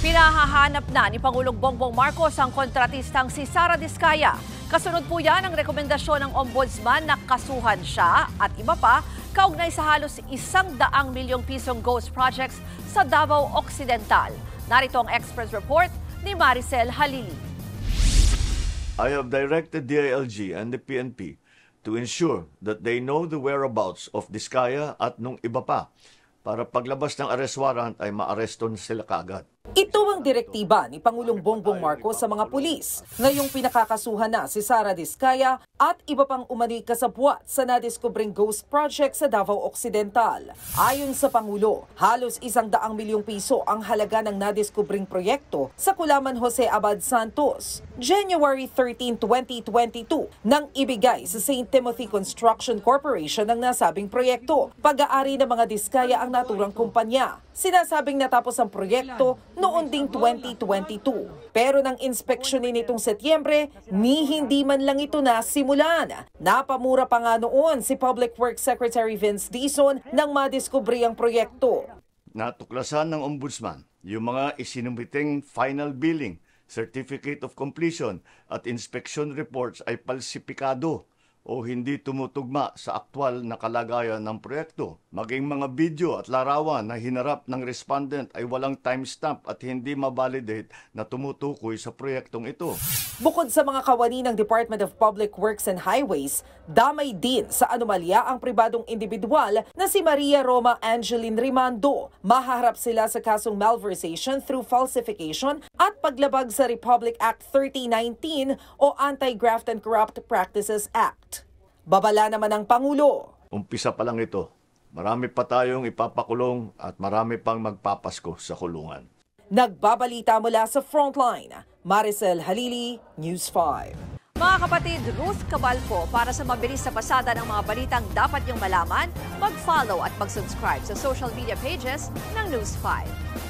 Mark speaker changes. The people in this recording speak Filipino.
Speaker 1: Pinahahanap na ni Pangulong Bongbong Marcos ang kontratistang si Sara Diskaya. Kasunod po yan ang rekomendasyon ng Ombudsman na kasuhan siya at iba pa kaugnay sa halos 100 milyong pisong ghost projects sa Davao Occidental. Narito ang Express Report ni Maricel Halili.
Speaker 2: I have directed DILG and the PNP to ensure that they know the whereabouts of Diskaya at nung iba pa para paglabas ng arrest warrant ay maareston sila kaagad.
Speaker 3: Ito ang direktiba ni Pangulong Bongbong Marcos sa mga pulis. Ngayong pinakakasuhan na si Sara Diskaya at iba pang umano'y kasabwat sa nadiskubring ghost project sa Davao Occidental. Ayon sa Pangulo, halos 100 milyong piso ang halaga ng nadiskubring proyekto sa Kulaman Jose Abad Santos. January 13, 2022 nang ibigay sa St. Timothy Construction Corporation ang nasabing proyekto. Pag-aari ng mga Diskaya ang naturang kumpanya. Sinasabing natapos ang proyekto noon ding 2022. Pero nang inspeksyonin nitong Setyembre, hindi man lang ito nasimulan. Napamura pa nga noon si Public Works Secretary Vince Dizon nang madiskubre ang proyekto.
Speaker 2: Natuklasan ng Ombudsman yung mga isinumbiting final billing, certificate of completion at inspection reports ay palsipikado o hindi tumutugma sa aktwal na kalagayan ng proyekto. Maging mga video at larawan na hinarap ng respondent ay walang timestamp at hindi mabalidate na tumutukoy sa proyektong ito.
Speaker 3: Bukod sa mga kawani ng Department of Public Works and Highways, damay din sa anomalya ang pribadong individual na si Maria Roma Angeline Rimando. Mahaharap sila sa kasong malversation through falsification at paglabag sa Republic Act 3019 o Anti-Graft and Corrupt Practices Act. Babala naman ng Pangulo.
Speaker 2: Umpisa pa lang ito. Marami pa tayong ipapakulong at marami pang magpapasko sa kulungan.
Speaker 3: Nagbabalita mula sa Frontline, Maricel Halili, News 5.
Speaker 1: Mga kapatid, Ruth Cabalco, para sa mabilis na pasada ng mga balitang dapat niyong malaman, mag-follow at mag-subscribe sa social media pages ng News 5.